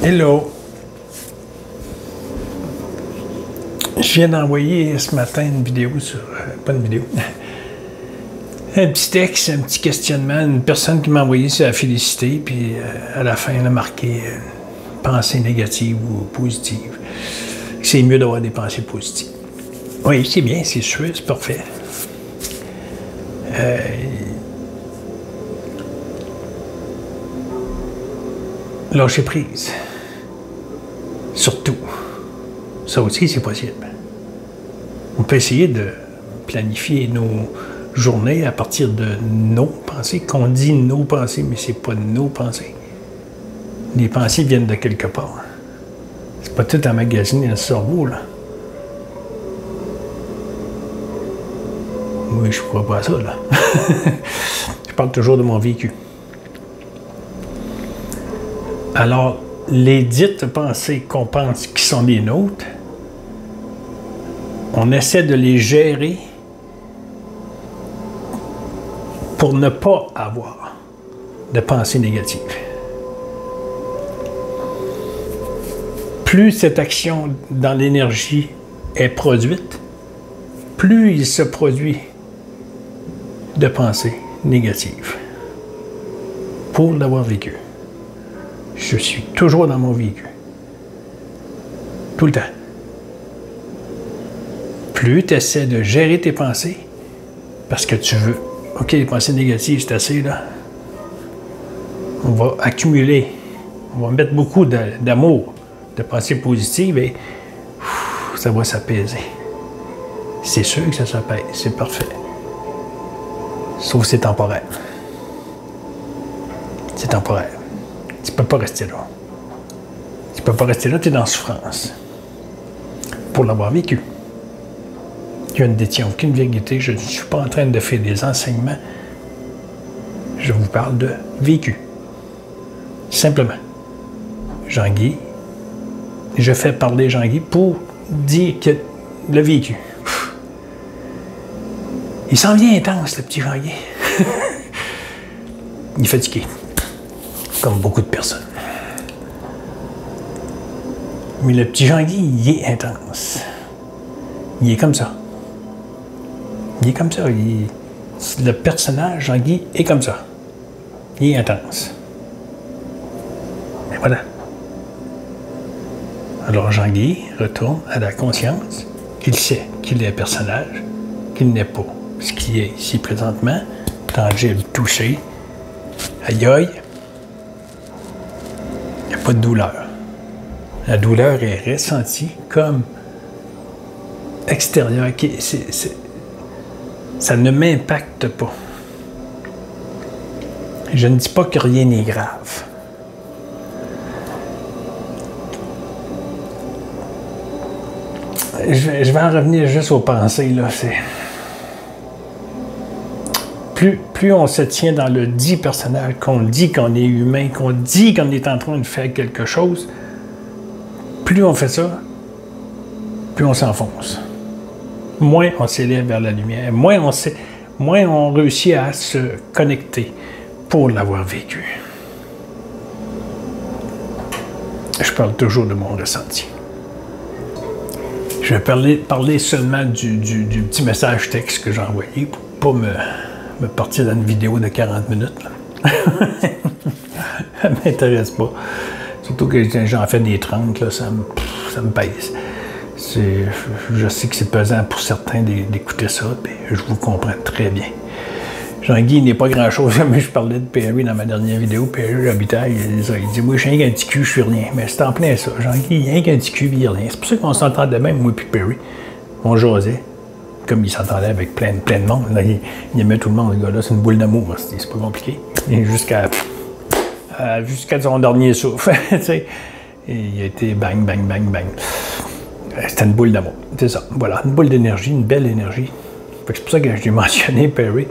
Hello! Je viens d'envoyer ce matin une vidéo sur... pas une vidéo. Un petit texte, un petit questionnement. Une personne qui m'a envoyé sur la félicité, puis à la fin, elle a marqué pensée négative ou positive. C'est mieux d'avoir des pensées positives. Oui, c'est bien, c'est sûr, c'est parfait. Lâcher prise. Surtout. Ça aussi, c'est possible. On peut essayer de planifier nos journées à partir de nos pensées. Qu'on dit nos pensées, mais c'est pas nos pensées. Les pensées viennent de quelque part. C'est pas tout emmagasiné dans le cerveau, là. Oui, je crois pas à ça, là. Je parle toujours de mon vécu. Alors, les dites pensées qu'on pense qui sont les nôtres, on essaie de les gérer pour ne pas avoir de pensées négatives. Plus cette action dans l'énergie est produite, plus il se produit de pensées négatives pour l'avoir vécu. Je suis toujours dans mon vécu. Tout le temps. Plus tu essaies de gérer tes pensées, parce que tu veux, OK, les pensées négatives, c'est assez, là. On va accumuler, on va mettre beaucoup d'amour, de pensées positives, et ça va s'apaiser. C'est sûr que ça s'apaise, c'est parfait. Sauf que c'est temporaire. C'est temporaire. Tu ne peux pas rester là. Tu ne peux pas rester là, tu es dans la souffrance. Pour l'avoir vécu. Je ne détiens aucune vérité, je ne suis pas en train de faire des enseignements. Je vous parle de vécu. Simplement. Jean-Guy, je fais parler Jean-Guy pour dire que le vécu. Il s'en vient intense, le petit Jean-Guy. Il est fatigué. Comme beaucoup de personnes. Mais le petit Jean-Guy, il est intense. Il est comme ça. Il est comme ça. Le personnage, Jean-Guy, est comme ça. Il est intense. Et voilà. Alors Jean-Guy retourne à la conscience qu'il sait qu'il est un personnage, qu'il n'est pas ce qui est ici présentement, tangible, touché, aïe aïe. Il n'y a pas de douleur. La douleur est ressentie comme extérieure. Ça ne m'impacte pas. Je ne dis pas que rien n'est grave. Je vais en revenir juste aux pensées, là. Plus on se tient dans le dit personnage, qu'on dit qu'on est humain, qu'on dit qu'on est en train de faire quelque chose, plus on fait ça, plus on s'enfonce. Moins on s'élève vers la lumière, moins on réussit à se connecter pour l'avoir vécu. Je parle toujours de mon ressenti. Je vais parler seulement du petit message texte que j'ai envoyé pour pas me partir dans une vidéo de 40 minutes. Ça ne m'intéresse pas. Surtout que j'en fais des 30, là, ça me pèse. Je sais que c'est pesant pour certains d'écouter ça, puis je vous comprends très bien. Jean-Guy n'est pas grand-chose, mais je parlais de Perry dans ma dernière vidéo. Perry Robitaille, il dit « Moi, je suis rien qu'un petit cul, je suis rien. » Mais c'est en plein ça. Jean-Guy, il est rien qu'un petit cul, il est rien. C'est pour ça qu'on s'entendait même, moi et Perry. On jasait. Comme il s'entendait avec plein de monde. Là, il aimait tout le monde, le gars-là. C'est une boule d'amour. C'est pas compliqué. Et jusqu'à son dernier souffle. Il a été bang, bang, bang, bang. C'était une boule d'amour. C'est ça. Voilà. Une boule d'énergie, une belle énergie. C'est pour ça que j'ai mentionné Perry.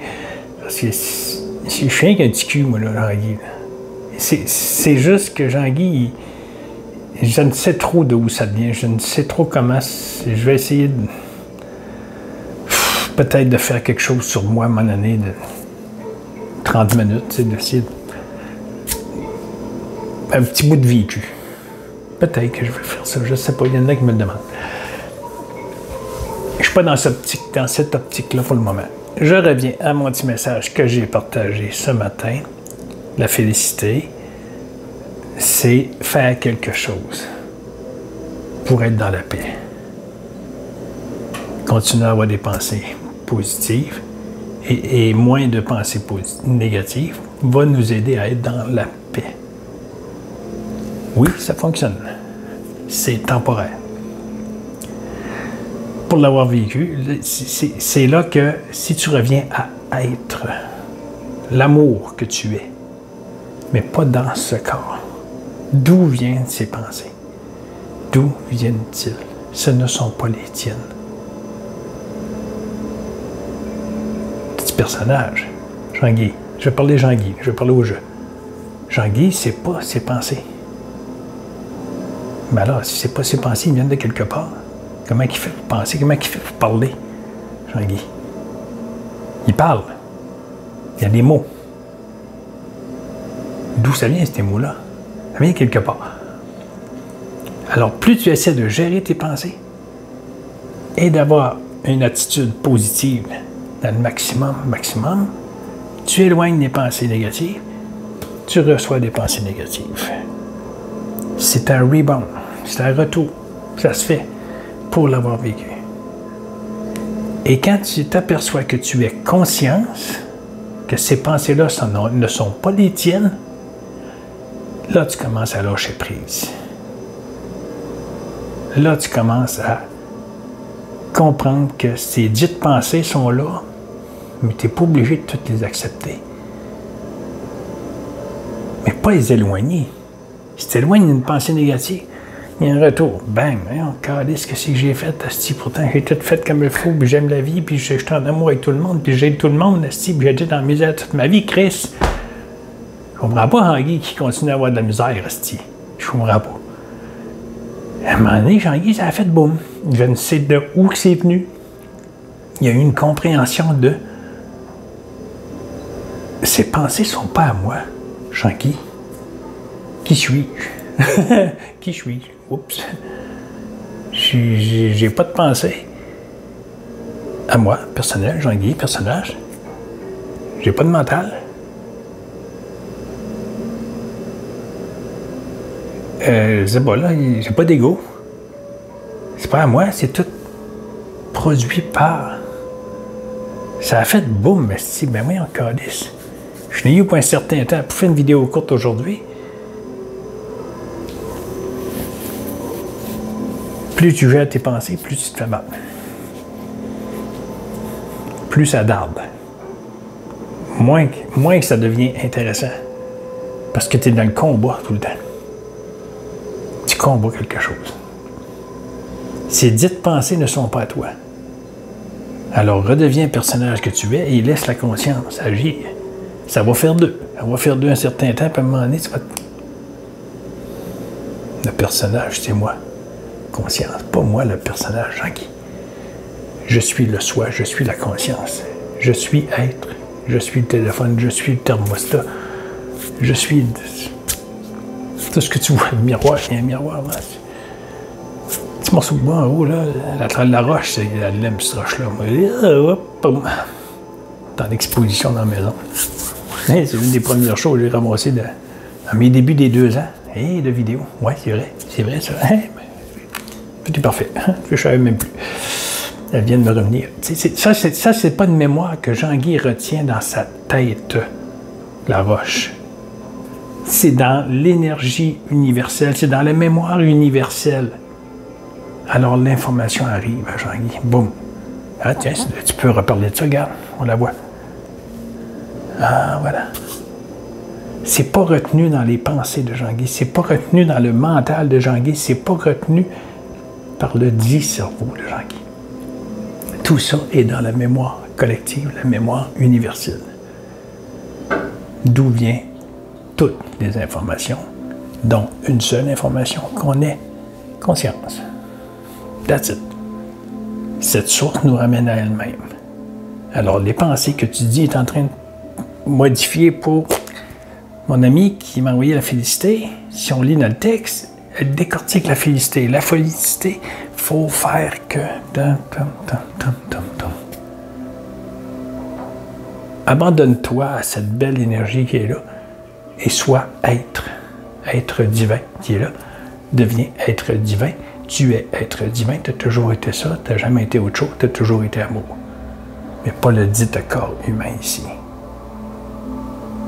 Parce que je suis rien qu'un petit cul, moi, là, Jean-Guy. C'est juste que Jean-Guy, je ne sais trop d'où ça vient. Je ne sais trop comment. Je vais essayer de... peut-être de faire quelque chose sur moi à un moment donné de 30 minutes, d'essayer un petit bout de vécu. Peut-être que je vais faire ça, je ne sais pas, il y en a qui me le demandent. Je ne suis pas dans cette optique-là pour le moment. Je reviens à mon petit message que j'ai partagé ce matin. La félicité, c'est faire quelque chose pour être dans la paix. Continuer à avoir des pensées positives et moins de pensées négatives va nous aider à être dans la paix. Oui, ça fonctionne. C'est temporaire. Pour l'avoir vécu, c'est là que si tu reviens à être l'amour que tu es, mais pas dans ce corps, d'où viennent ces pensées? D'où viennent-ils? Ce ne sont pas les tiennes. Petit personnage, Jean-Guy. Je vais parler Jean-Guy, je vais parler au jeu. Jean-Guy, c'est pas ses pensées. Mais alors, si c'est pas ses pensées, ils viennent de quelque part. Comment il fait pour penser? Comment il fait pour parler, Jean-Guy? Il parle. Il y a des mots. D'où ça vient, ces mots-là? Ça vient quelque part. Alors, plus tu essaies de gérer tes pensées et d'avoir une attitude positive dans le maximum, tu éloignes les pensées négatives, tu reçois des pensées négatives. C'est un rebound, c'est un retour. Ça se fait pour l'avoir vécu. Et quand tu t'aperçois que tu es conscience que ces pensées-là ne sont pas les tiennes, là, tu commences à lâcher prise. Là, tu commences à comprendre que ces dites pensées sont là, mais tu n'es pas obligé de toutes les accepter. Mais pas les éloigner. Si tu éloignes d'une pensée négative, il y a un retour. Bang! Qu'est-ce que c'est que j'ai fait? Asti, pourtant, j'ai tout fait comme il faut, puis j'aime la vie, puis je suis en amour avec tout le monde, puis j'aide tout le monde, asti, puis j'ai été dans la misère toute ma vie, Chris. Je comprends pas Jean-Guy qui continue à avoir de la misère, asti. Je comprends pas. À un moment donné, Jean-Guy, ça a fait boum. Je ne sais de où c'est venu. Il y a eu une compréhension de ces pensées ne sont pas à moi, Jean-Guy. Qui suis-je? Qui suis-je? Oups. J'ai pas de pensée. À moi, personnel, Jean-Guy, personnage. J'ai pas de mental. C'est pas là, j'ai pas d'ego. C'est pas à moi, c'est tout produit par. Ça a fait boum, mais si, ben oui, encore 10. Je l'ai eu pour un certain temps pour faire une vidéo courte aujourd'hui. Plus tu gères tes pensées, plus tu te fais mal. Plus ça darde. Moins que ça devient intéressant. Parce que tu es dans le combat tout le temps. Tu combats quelque chose. Ces dites pensées ne sont pas à toi. Alors redeviens un personnage que tu es et laisse la conscience agir. Ça va faire deux. Ça va faire deux un certain temps, puis à un moment donné, tu vas... Le personnage, c'est moi. Conscience. Pas moi, le personnage, Jean-Guy. Je suis le soi, je suis la conscience. Je suis être. Je suis le téléphone, je suis le thermostat. Je suis... Tout ce que tu vois, le miroir, il y a un miroir. Là. Petit morceau de bois en haut, là, la roche, c'est la lème, cette roche-là. En exposition dans la maison. Hey, c'est une des premières choses que j'ai ramassées dans mes débuts des 2 ans. Hey, de vidéo. Ouais, c'est vrai ça. Hey, tout est parfait. Je ne savais même plus. Elle vient de me revenir. Ça, c'est pas une mémoire que Jean-Guy retient dans sa tête, la roche. C'est dans l'énergie universelle, c'est dans la mémoire universelle. Alors l'information arrive à Jean-Guy. Boum. Ah tiens, tu peux reparler de ça, regarde, on la voit. Ah, voilà. C'est pas retenu dans les pensées de Jean-Guy, c'est pas retenu dans le mental de Jean-Guy, c'est pas retenu par le dit cerveau de Jean-Guy. Tout ça est dans la mémoire collective, la mémoire universelle. D'où vient toutes les informations, dont une seule information, qu'on ait conscience. That's it. Cette source nous ramène à elle-même. Alors, les pensées que tu dis est en train de modifier pour mon ami qui m'a envoyé la félicité. Si on lit dans le texte, Elle décortique la félicité. La félicité, il faut faire que... Abandonne-toi à cette belle énergie qui est là et sois être divin qui est là. Deviens être divin. Tu es être divin. Tu as toujours été ça. Tu n'as jamais été autre chose. Tu as toujours été amour. Mais pas le dit corps humain ici.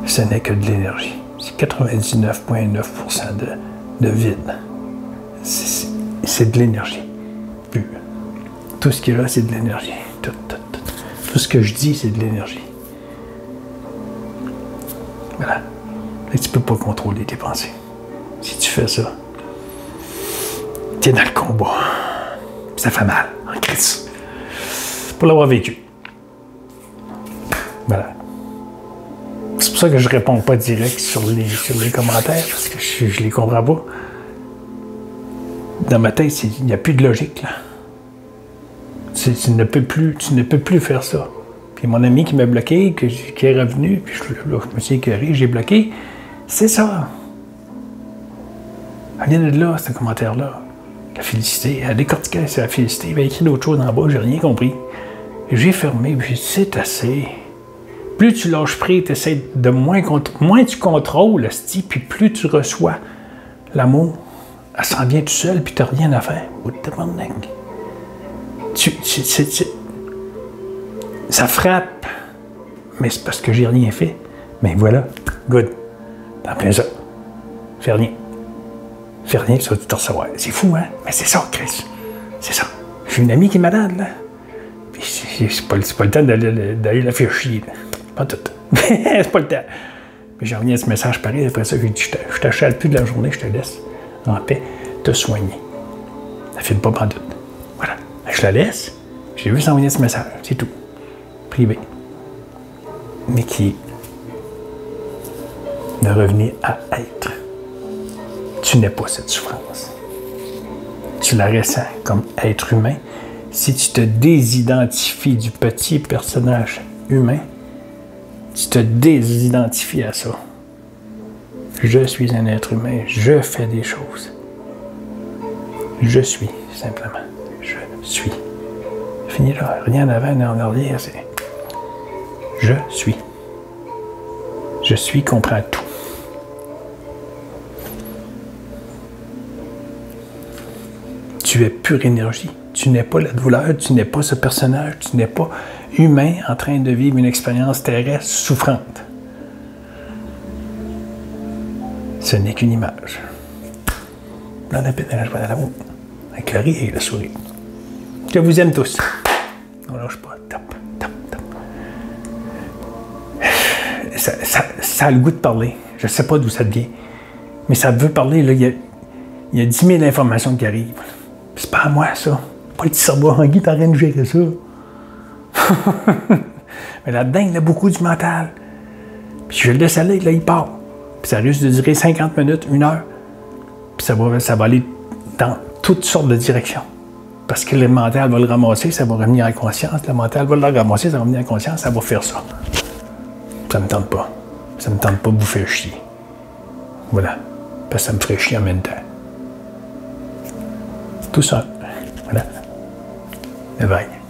Ce n'est que de l'énergie. C'est 99,9% de vide. C'est de l'énergie pure. Tout ce qui est là, c'est de l'énergie. Tout ce que je dis, c'est de l'énergie. Voilà. Et tu ne peux pas contrôler tes pensées. Si tu fais ça, tu es dans le combat. Ça fait mal, en crise. Pour l'avoir vécu. Voilà. C'est pour ça que je ne réponds pas direct sur les commentaires, parce que je ne les comprends pas. Dans ma tête, il n'y a plus de logique, là. Tu ne peux plus faire ça. Puis mon ami qui m'a bloqué, qui est revenu, puis je me suis écœuré, j'ai bloqué. C'est ça. Elle vient de là, ce commentaire-là. La félicité, elle décortiquait, c'est la félicité. Il avait écrit d'autres choses en bas, j'ai rien compris. J'ai fermé, puis c'est assez. Plus tu lâches prise, tu essaies de moins tu contrôles, puis plus tu reçois l'amour. Elle s'en vient tout seul, puis tu n'as rien à faire. Ça frappe, mais c'est parce que j'ai rien fait. Mais voilà, good. T'en plein ça. Fais rien. Fais rien, ça va te recevoir. C'est fou, hein? Mais c'est ça, Chris. C'est ça. J'ai une amie qui est malade, là. Puis c'est pas le temps d'aller la faire chier, là. Pas tout. C'est pas le temps. Mais j'ai remis ce message pareil. Après ça, j'ai dit, je t'achète plus de la journée, je te laisse en paix te soigner. Ça fait pas pantoute. Voilà. Je la laisse. J'ai vu s'envoyer ce message. C'est tout. Privé. Mais qui est de revenir à être. Tu n'es pas cette souffrance. Tu la ressens comme être humain. Si tu te désidentifies du petit personnage humain, tu te désidentifies à ça. Je suis un être humain, je fais des choses. Je suis, simplement. Je suis. Fini là, rien avant, ni en arrière, c'est... Je suis. Je suis comprend tout. Tu es pure énergie. Tu n'es pas la douleur, tu n'es pas ce personnage, tu n'es pas humain en train de vivre une expérience terrestre souffrante. Ce n'est qu'une image. Dans la peine, je vois l'amour. Avec le rire et le sourire. Je vous aime tous. On lâche pas. Top, top, top. Ça a le goût de parler. Je ne sais pas d'où ça vient. Mais ça veut parler. Là, il y a 10 000 informations qui arrivent. C'est pas à moi, ça. Pas le petit cerveau en guide, t'as rien de gérer ça. Mais là-dedans, il y a beaucoup du mental. Puis je le laisse aller, là, il part. Puis ça risque de durer 50 minutes, 1 heure. Puis ça va aller dans toutes sortes de directions. Parce que le mental va le ramasser, ça va revenir en conscience. Le mental va le ramasser, ça va revenir en conscience, ça va faire ça. Ça me tente pas. Ça me tente pas de vous faire chier. Voilà. Parce que ça me ferait chier en même temps. Tout ça. Voilà. Bye bye.